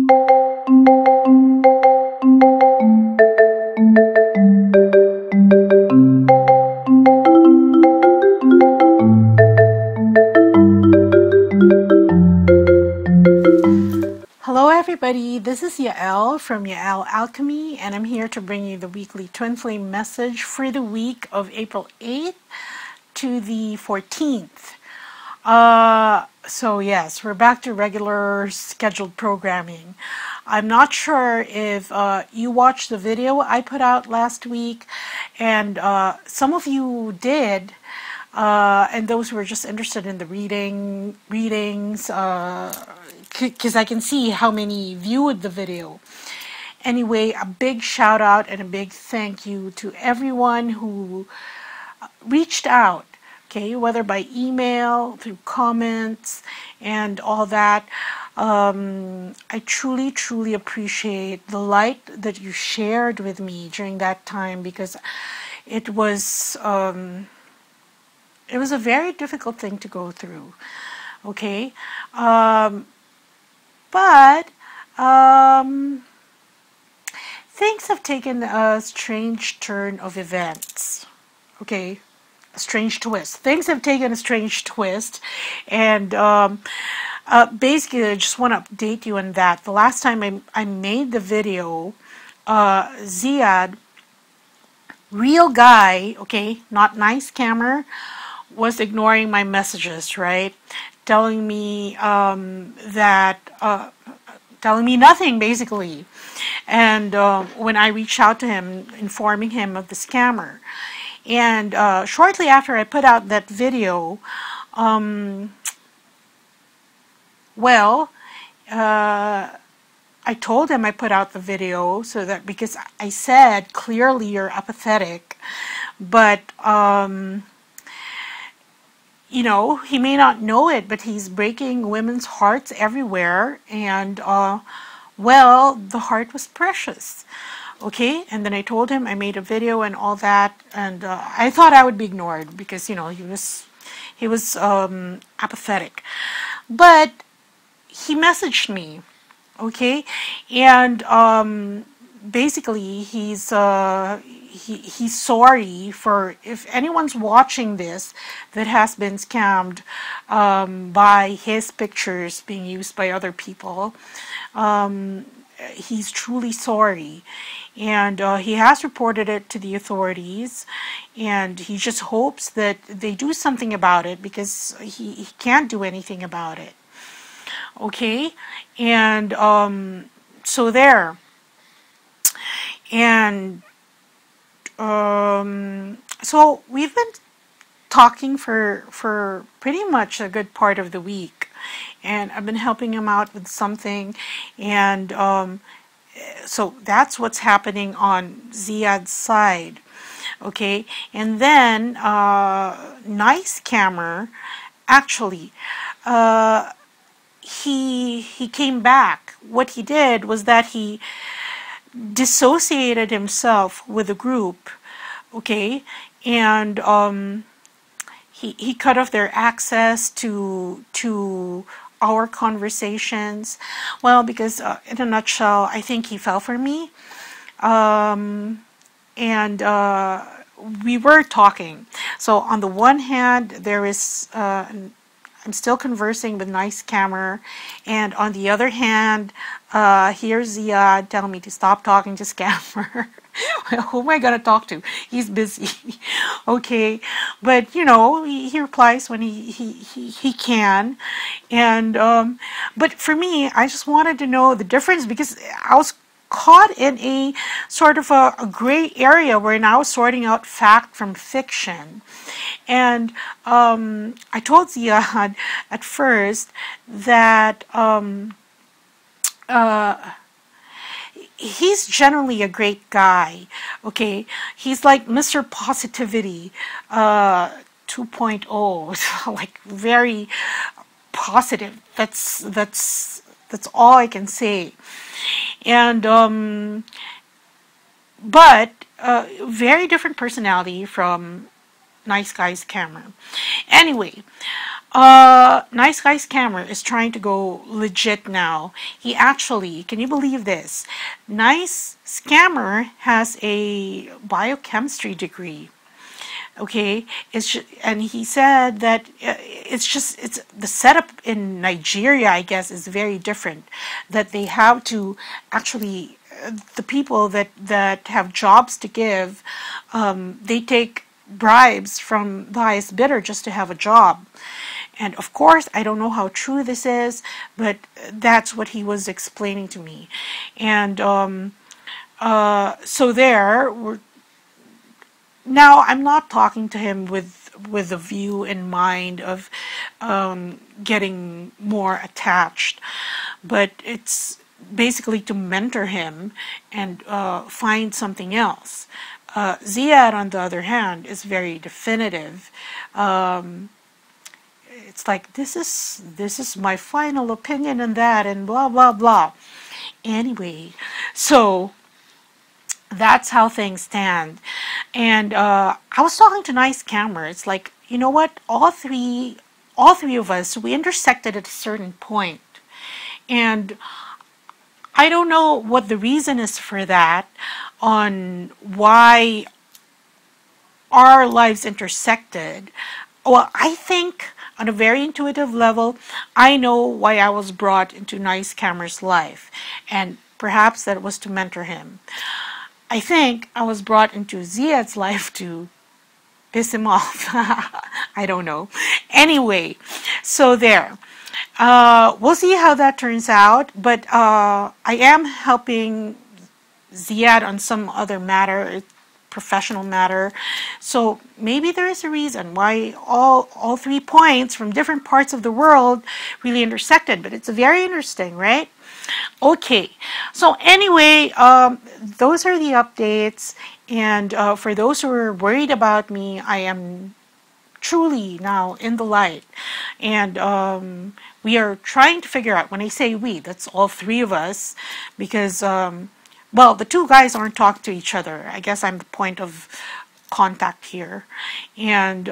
Hello everybody, this is Yael from Yael Alchemy, and I'm here to bring you the weekly Twin Flame message for the week of April 8th to the 14th. So yes, we're back to regular scheduled programming. I'm not sure if you watched the video I put out last week, and some of you did, and those who were just interested in the readings, because I can see how many viewed the video. Anyway, a big shout out and a big thank you to everyone who reached out, okay, whether by email, through comments, and all that. I truly, truly appreciate the light that you shared with me during that time, because it was a very difficult thing to go through, okay? But things have taken a strange turn of events, okay? A strange twist. Things have taken a strange twist, and basically I just want to update you on that. The last time I made the video, Ziad, real guy, okay, not nice camera, was ignoring my messages, right? Telling me telling me nothing, basically. And when I reached out to him, informing him of the scammer. And shortly after I put out that video, I told him I put out the video so that, because I said clearly you're apathetic, but you know, he may not know it, but he's breaking women's hearts everywhere, and well, the heart was precious, okay? And then I told him I made a video and all that, and I thought I would be ignored because, you know, he was apathetic, but he messaged me, okay? And basically he's sorry for, if anyone's watching this that has been scammed by his pictures being used by other people. He's truly sorry, and he has reported it to the authorities, and he just hopes that they do something about it, because he can't do anything about it, okay? And so there. And so we've been talking for pretty much a good part of the week, and I've been helping him out with something, and so that's what's happening on Ziad's side, okay? And then nice camera, actually, he came back. What he did was that he dissociated himself with the group, okay? And he cut off their access to our conversations. Well, because in a nutshell, I think he fell for me, and we were talking. So on the one hand, there is I'm still conversing with nice camera, and on the other hand, here's Ziad telling me to stop talking to scammer. Who am I gonna talk to? He's busy. Okay, but you know, he replies when he can, and but for me, I just wanted to know the difference, because I was caught in a sort of a gray area where I was sorting out fact from fiction. And I told Ziad at first that he's generally a great guy, okay? He's like Mr. Positivity 2.0, like very positive. That's all I can say. And but very different personality from nice guy's camera. Anyway, Nice Guy Scammer is trying to go legit now. He actually, can you believe this? Nice Scammer has a biochemistry degree. Okay, and he said that it's the setup in Nigeria, I guess, is very different. That they have to actually, the people that have jobs to give, they take bribes from the highest bidder just to have a job. And of course, I don't know how true this is, but that's what he was explaining to me. And so there, now I'm not talking to him with a view in mind of getting more attached, but it's basically to mentor him and find something else. Ziad, on the other hand, is very definitive. It's like, this is my final opinion on that, and blah blah blah. Anyway, so that's how things stand. And I was talking to Nice Camera. It's like, you know what? All three of us, we intersected at a certain point, and I don't know what the reason is for that, on why our lives intersected. Well, I think on a very intuitive level, I know why I was brought into Nice Camera's life, and perhaps that was to mentor him. I think I was brought into Ziad's life to piss him off. I don't know. Anyway, so there. We'll see how that turns out, but I am helping Ziad on some other matter, professional matter. So maybe there is a reason why all 3 points from different parts of the world really intersected, but it's very interesting, right? Okay, so anyway, those are the updates, and for those who are worried about me, I am truly now in the light, and we are trying to figure out, when I say we, that's all 3 of us, because well, the 2 guys aren't talking to each other. I guess I'm the point of contact here. And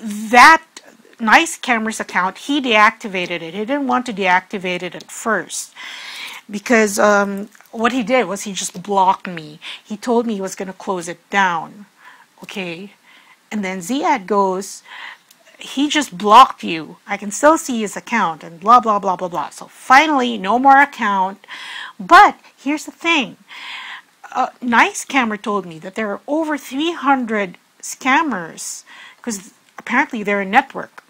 that Nice Camera's account, he deactivated it. He didn't want to deactivate it at first, because what he did was he just blocked me. He told me he was going to close it down. Okay. And then Ziad goes, he just blocked you. I can still see his account, and blah, blah, blah, blah, blah. So finally, no more account. But here's the thing. Nice Camera told me that there are over 300 scammers, because apparently they're a network.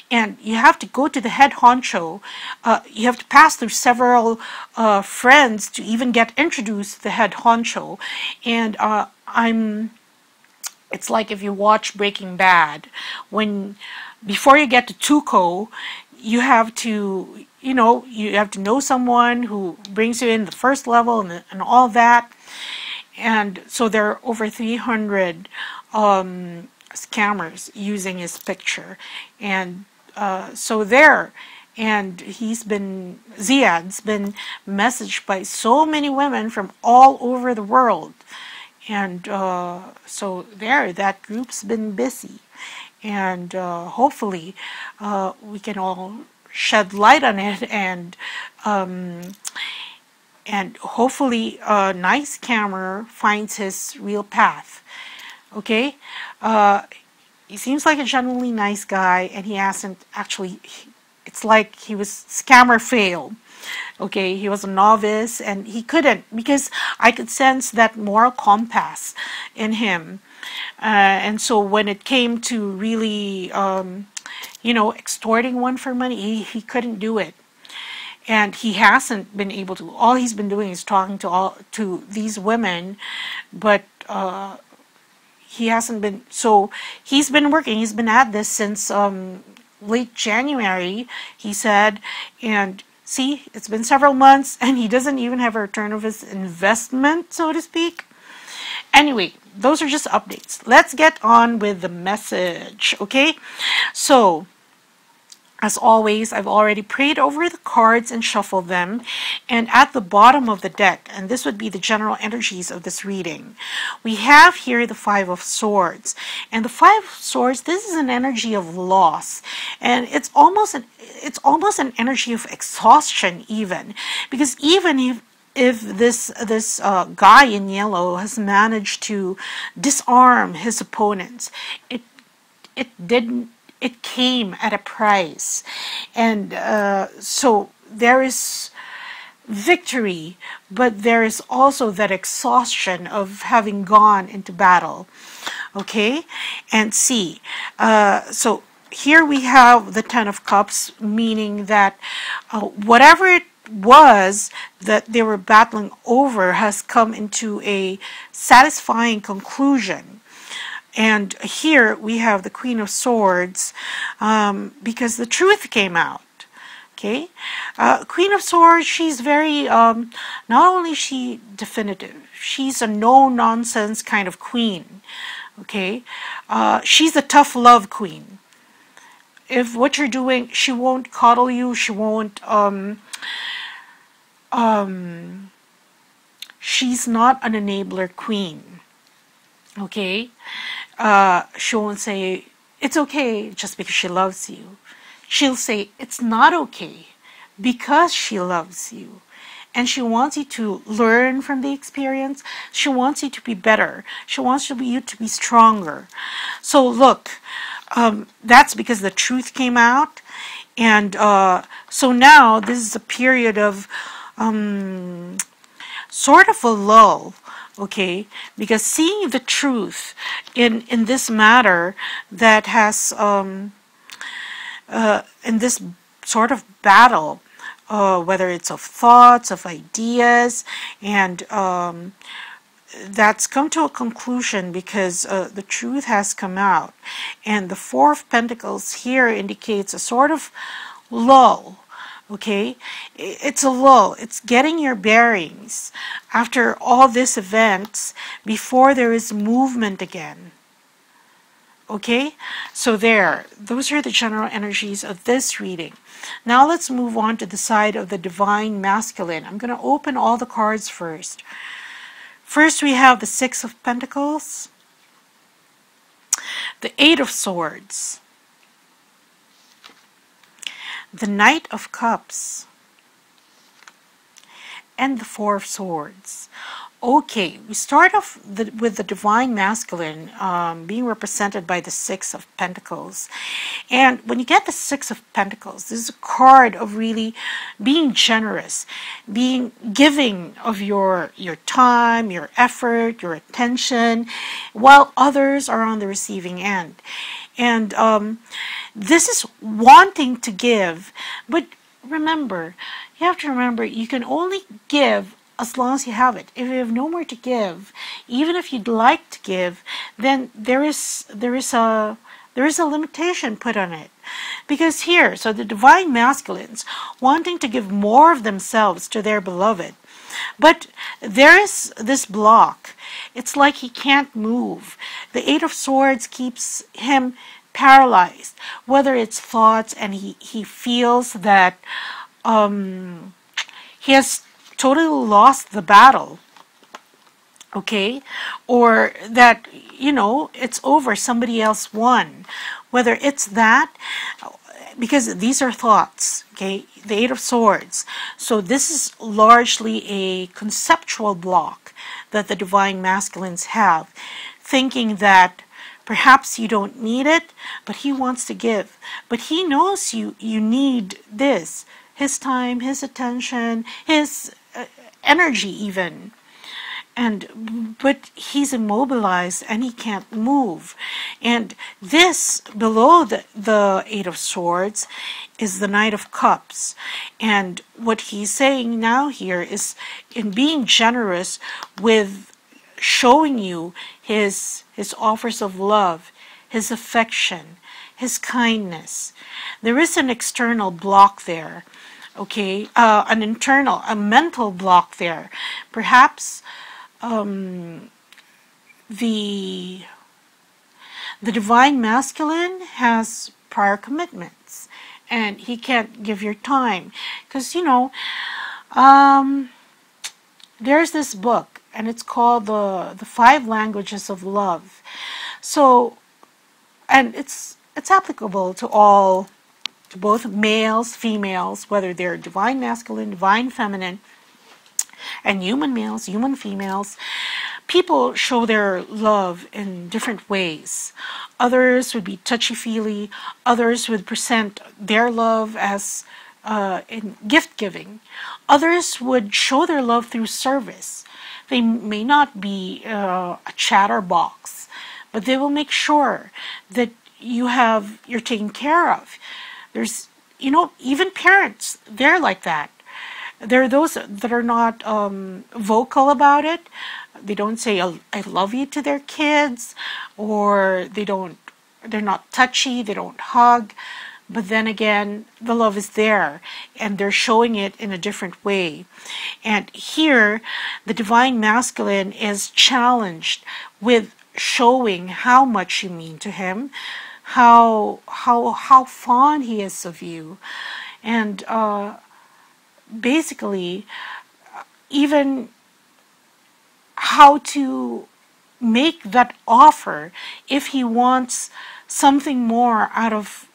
And you have to go to the head honcho. You have to pass through several friends to even get introduced to the head honcho. And it's like if you watch Breaking Bad, before you get to Tuco, you have to, you have to know someone who brings you in the first level and all that. And so there are over 300 scammers using his picture, and so there. And Ziad's been messaged by so many women from all over the world. And so there, that group's been busy. And hopefully we can all shed light on it, and hopefully Nice Camera finds his real path. Okay? He seems like a genuinely nice guy, and he hasn't actually, it's like he was scammer failed. Okay, he was a novice, and he couldn't, because I could sense that moral compass in him. And so when it came to really, extorting one for money, he couldn't do it. And he hasn't been able to. All he's been doing is talking to these women, but he hasn't been. So he's been working. He's been at this since late January, he said, and see, it's been several months, and he doesn't even have a return of his investment, so to speak. Anyway, those are just updates. Let's get on with the message, okay? So, As always, I've already prayed over the cards and shuffled them. And at the bottom of the deck, and this would be the general energies of this reading, we have here the Five of Swords. And the Five of Swords, this is an energy of loss. And it's almost an energy of exhaustion even. Because even if this guy in yellow has managed to disarm his opponents, it came at a price. And so there is victory, but there is also that exhaustion of having gone into battle. Okay? And see, so here we have the Ten of Cups, meaning that whatever it was that they were battling over has come into a satisfying conclusion. And here we have the Queen of Swords, because the truth came out. Okay, Queen of Swords, she's very, not only is she definitive, she's a no-nonsense kind of queen. Okay, she's a tough love queen. If what you're doing, she won't coddle you, she won't, she's not an enabler queen. Okay, she won't say, it's okay just because she loves you. She'll say, it's not okay because she loves you. And she wants you to learn from the experience. She wants you to be better. She wants you to be stronger. So look, that's because the truth came out. And so now this is a period of sort of a lull. Okay, because seeing the truth in this matter that has in this sort of battle, whether it's of thoughts, of ideas, and that's come to a conclusion because the truth has come out. And the Four of Pentacles here indicates a sort of lull. Okay, it's a lull. It's getting your bearings after all these events before there is movement again. Okay, so those are the general energies of this reading. Now let's move on to the side of the Divine Masculine. I'm going to open all the cards first. First we have the Six of Pentacles, the Eight of Swords, the Knight of Cups, and the Four of Swords. Okay, we start off with the Divine Masculine being represented by the Six of Pentacles. And when you get the Six of Pentacles, this is a card of really being generous, being giving of your time, your effort, your attention, while others are on the receiving end. And this is wanting to give, but remember, you have to remember, you can only give as long as you have it. If you have no more to give, even if you'd like to give, then there is a limitation put on it. Because here, so the Divine Masculines wanting to give more of themselves to their beloved, but there is this block. It's like he can't move. The Eight of Swords keeps him paralyzed, whether it's thoughts and he feels that he has totally lost the battle, okay, or that, you know, it's over, somebody else won, whether it's that, because these are thoughts, okay, the Eight of Swords. So this is largely a conceptual block that the Divine Masculines have, thinking that perhaps you don't need it, but he wants to give. But he knows you need this, his time, his attention, his energy even. But he's immobilized and he can't move. And this, below the Eight of Swords, is the Knight of Cups. And what he's saying now here is, in being generous with showing you his offers of love, his affection, his kindness, there is an external block there. Okay, a mental block there. Perhaps the Divine Masculine has prior commitments, and he can't give your time. Because, you know, there's this book, and it's called the 5 Languages of Love. So, and it's applicable to all, to both males, females, whether they're divine masculine, divine feminine, and human males, human females. People show their love in different ways. Others would be touchy-feely. Others would present their love as in gift giving. Others would show their love through service. They may not be a chatterbox, but they will make sure that you're taken care of. There's, you know, even parents, they're like that. There are those that are not vocal about it. They don't say I love you to their kids, or they're not touchy, they don't hug. But then again, the love is there, and they're showing it in a different way. And here, the divine masculine is challenged with showing how much you mean to him, how fond he is of you, and basically even how to make that offer if he wants something more out of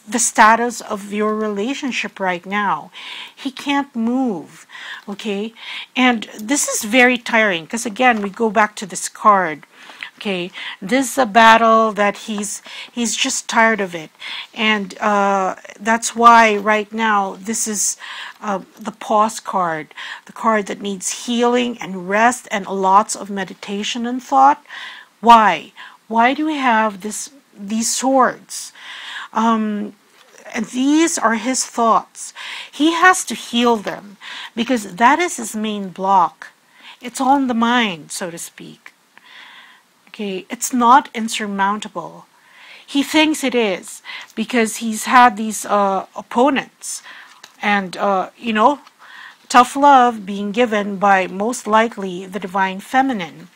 the status of your relationship right now. He can't move, okay? And this is very tiring, because again, we go back to this card. Okay, this is a battle that he's just tired of it, and that's why right now this is the pause card, the card that needs healing and rest and lots of meditation and thought. Why? Why do we have these swords? And these are his thoughts. He has to heal them, because that is his main block. It's on the mind, so to speak. Okay, it's not insurmountable. He thinks it is, because he's had these opponents, and you know, tough love being given by most likely the divine feminine,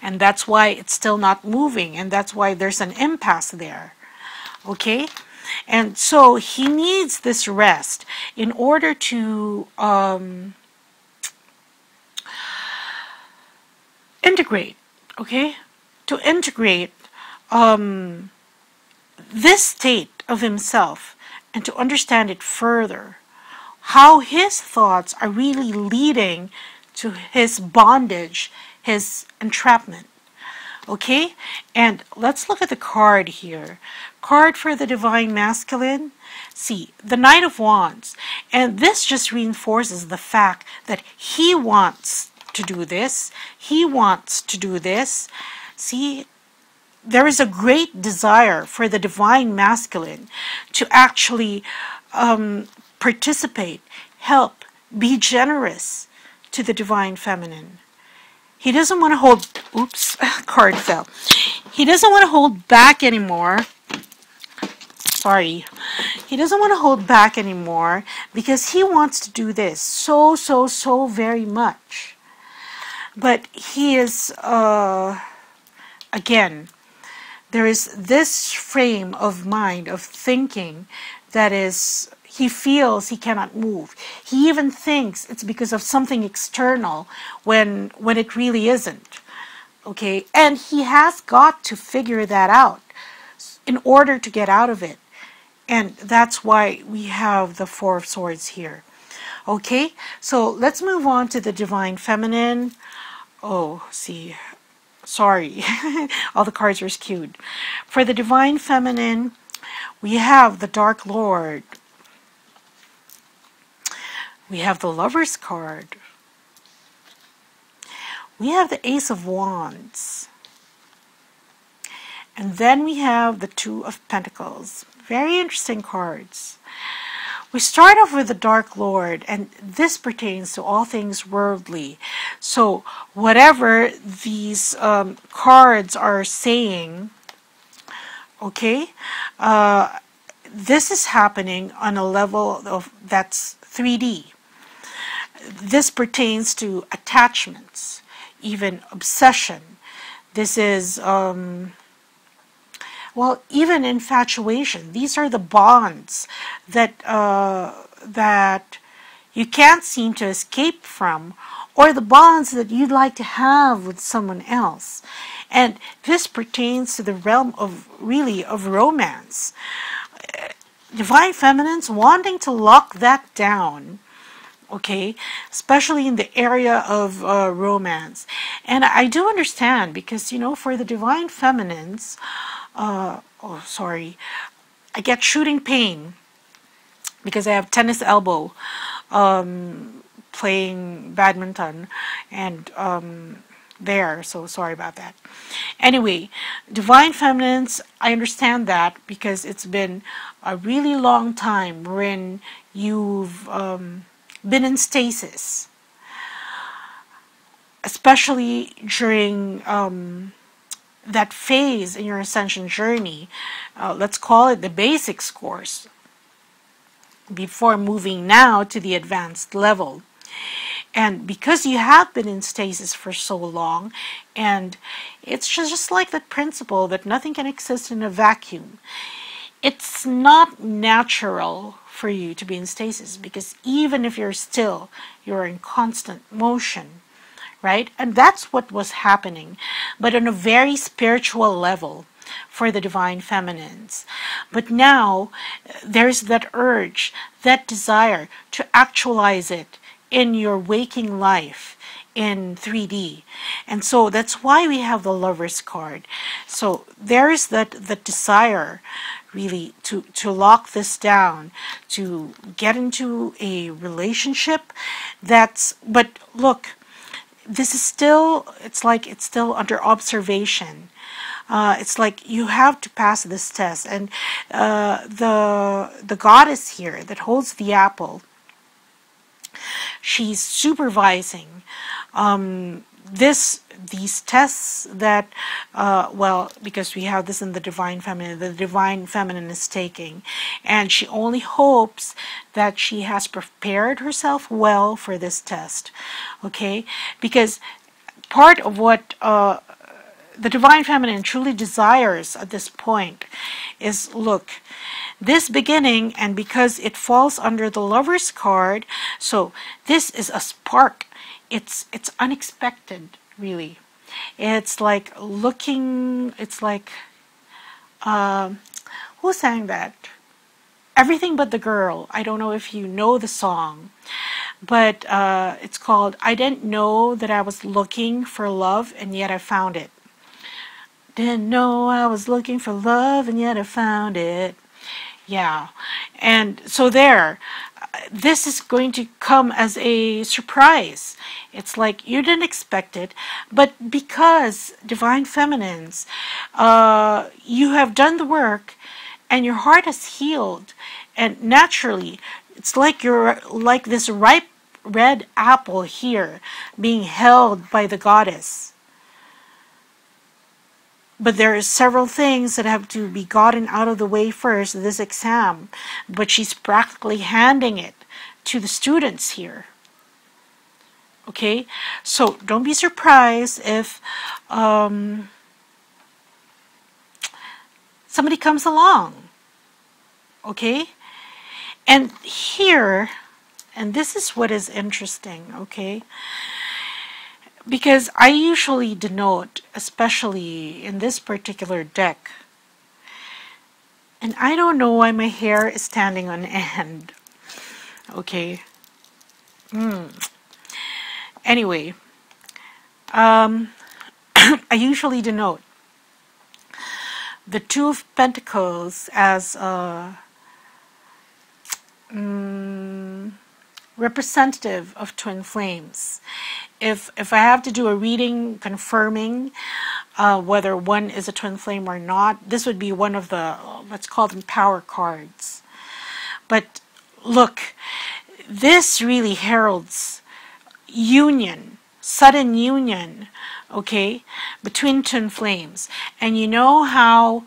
and that's why it's still not moving, and that's why there's an impasse there. Okay, and so he needs this rest in order to integrate. Okay, to integrate this state of himself and to understand it further, how his thoughts are really leading to his bondage, his entrapment. Okay, and let's look at the card here. Card for the divine masculine. See, the Knight of Wands, and this just reinforces the fact that he wants to do this. He wants to do this. See, there is a great desire for the divine masculine to actually participate, help, be generous to the divine feminine. He doesn't want to hold, oops, card fell. He doesn't want to hold back anymore. Sorry. He doesn't want to hold back anymore, because he wants to do this so very much. But he is, again, there is this frame of mind, of thinking, that is, he feels he cannot move. He even thinks it's because of something external when it really isn't. Okay, and he has got to figure that out in order to get out of it. And that's why we have the Four of Swords here. Okay, so let's move on to the divine feminine. Oh, see, sorry, all the cards are skewed. For the divine feminine, we have the Dark Lord. We have the Lover's card. We have the Ace of Wands. And then we have the Two of Pentacles. Very interesting cards. We start off with the Dark Lord, and this pertains to all things worldly. So whatever these cards are saying, okay, this is happening on a level of that's 3D. This pertains to attachments, even obsession. This is Well, even infatuation, these are the bonds that that you can't seem to escape from, or the bonds that you'd like to have with someone else. And this pertains to the realm of really of romance. Divine feminines wanting to lock that down, okay, especially in the area of romance. And I do understand, because you know, for the divine feminines, oh sorry, I get shooting pain because I have tennis elbow, playing badminton, and there, so sorry about that. Anyway, divine feminines, I understand that, because it's been a really long time when you've been in stasis, especially during that phase in your ascension journey. Let's call it the basics course, before moving now to the advanced level. And because you have been in stasis for so long, and it's just like that principle that nothing can exist in a vacuum, it's not natural for you to be in stasis, because even if you're still, you're in constant motion, right? And that's what was happening, but on a very spiritual level for the divine feminines. But now there's that urge, that desire to actualize it in your waking life in 3D. And so that's why we have the Lover's card. So there's that desire really to lock this down, to get into a relationship that's, but look, this is still, it's like it's still under observation. It's like you have to pass this test. And the goddess here that holds the apple, she's supervising these tests that, well, because we have this in the divine feminine is taking, and she only hopes that she has prepared herself well for this test, okay? Because part of what the divine feminine truly desires at this point is, look, this beginning, and because it falls under the Lover's card, so this is a spark. It's unexpected, really. It's like looking, it's like, who sang that? Everything But the Girl. I don't know if you know the song, but it's called, I didn't know that I was looking for love, and yet I found it. Didn't know I was looking for love, and yet I found it. Yeah. And so there, this is going to come as a surprise. It's like you didn't expect it, but because divine feminines, you have done the work and your heart has healed, and naturally it's like you're like this ripe red apple here being held by the goddess. But there are several things that have to be gotten out of the way first, this exam. But she's practically handing it to the students here. Okay? So don't be surprised if somebody comes along. Okay? And here, and this is what is interesting, okay? Because I usually denote, especially in this particular deck, and I don't know why my hair is standing on end. Okay. Anyway, I usually denote the Two of Pentacles as representative of twin flames. If I have to do a reading confirming whether one is a twin flame or not, this would be one of the, let's call them power cards. But look, this really heralds union, sudden union, okay, between twin flames. And you know how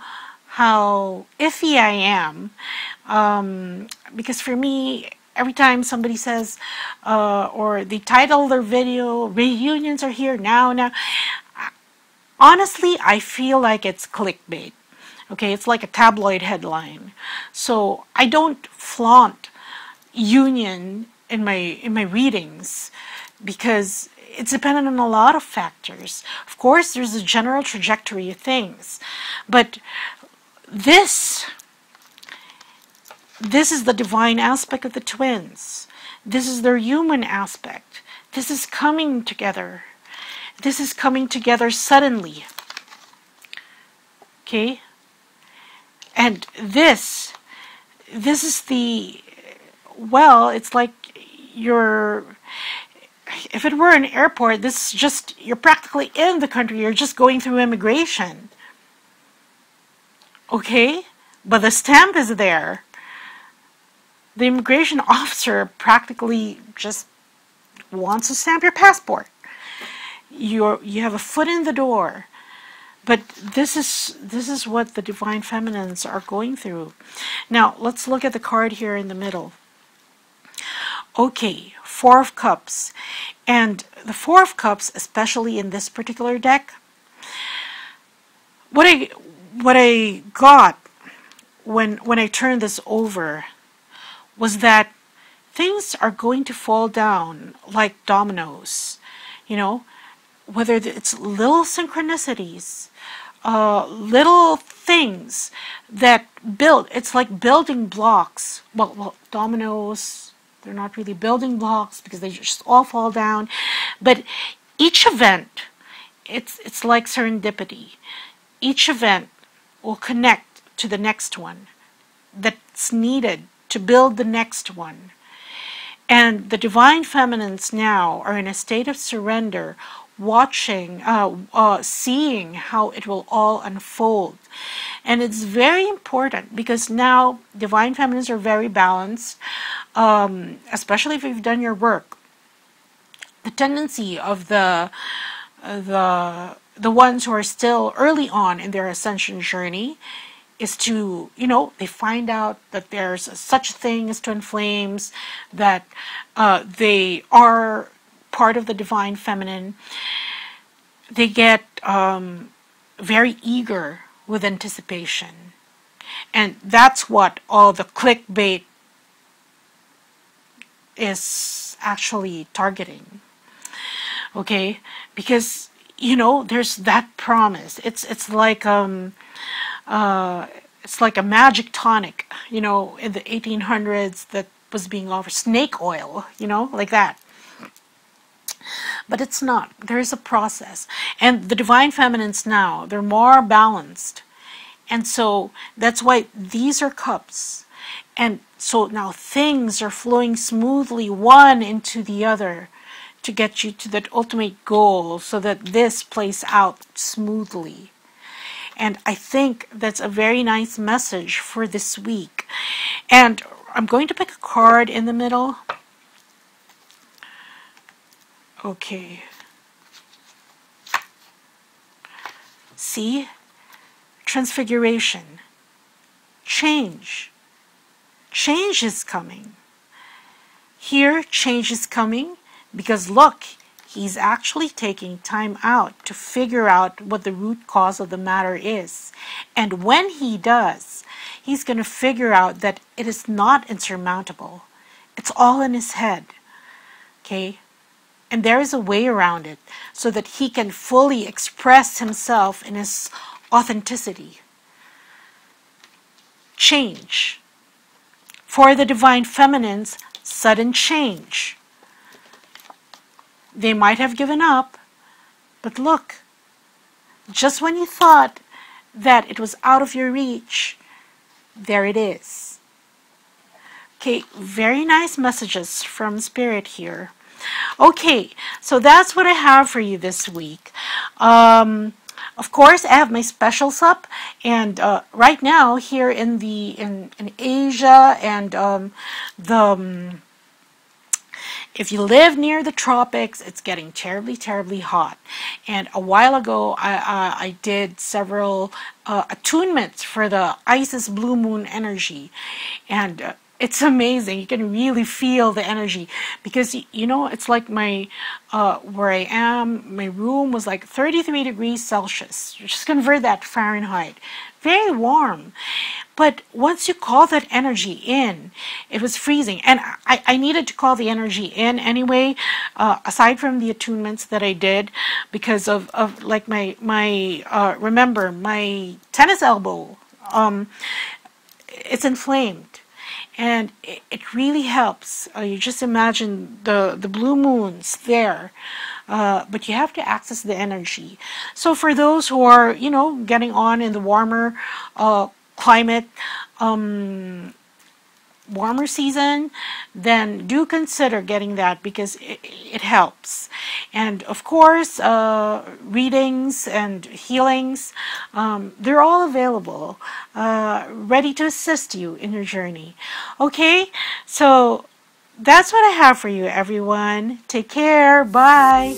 iffy I am, because for me, every time somebody says, or they title their video, reunions are here now, honestly, I feel like it's clickbait. Okay, it's like a tabloid headline. So I don't flaunt union in my readings because it's dependent on a lot of factors. Of course, there's a general trajectory of things, but this is the divine aspect of the twins. This is their human aspect. This is coming together. This is coming together suddenly. Okay? And this is the, well, it's like if it were an airport, this is just, you're practically in the country, you're just going through immigration. Okay? But the stamp is there. The immigration officer practically just wants to stamp your passport. You have a foot in the door. But this is what the divine feminines are going through. Now, let's look at the card here in the middle. Okay, Four of Cups. And the Four of Cups, especially in this particular deck, what I got when I turned this over was that things are going to fall down like dominoes, you know, whether it's little synchronicities, little things that build. It's like building blocks. Well, dominoes, they're not really building blocks because they just all fall down. But each event, it's like serendipity. Each event will connect to the next one that's needed to build the next one. And the divine feminines now are in a state of surrender, watching, seeing how it will all unfold. And it's very important because now divine feminines are very balanced, especially if you've done your work. The tendency of the ones who are still early on in their ascension journey is to, you know, they find out that there's such a thing as twin flames, that they are part of the divine feminine. They get very eager with anticipation. And that's what all the clickbait is actually targeting. Okay? Because, you know, there's that promise. It's like a magic tonic, you know, in the 1800s that was being offered, snake oil, you know, like that. But it's not. There is a process. And the divine feminines now, they're more balanced. And so that's why these are cups. And so now things are flowing smoothly one into the other to get you to that ultimate goal so that this plays out smoothly. And I think that's a very nice message for this week. And I'm going to pick a card in the middle. Okay. See? Transfiguration. Change. Change is coming. Here, change is coming because look, he's actually taking time out to figure out what the root cause of the matter is. And when he does, he's going to figure out that it is not insurmountable. It's all in his head. Okay? And there is a way around it so that he can fully express himself in his authenticity. Change. For the divine feminines, sudden change. They might have given up, but look, just when you thought that it was out of your reach, there it is. Okay, very nice messages from Spirit here. Okay, so that's what I have for you this week. Of course, I have my specials up, and right now here in Asia and if you live near the tropics, it's getting terribly hot. And a while ago, I did several attunements for the Isis blue moon energy, and it's amazing. You can really feel the energy because, you know, it's like my, where I am, my room was like 33 degrees Celsius. Just convert that to Fahrenheit. very warm. But once you call that energy in, it was freezing. And I needed to call the energy in anyway, aside from the attunements that I did, because of like remember, my tennis elbow, it's inflamed. And it really helps. You just imagine the blue moons there. But you have to access the energy. So for those who are, you know, getting on in the warmer climate, warmer season, then do consider getting that, because it helps. And of course, readings and healings, they're all available, ready to assist you in your journey. Okay, so that's what I have for you, everyone. Take care. Bye.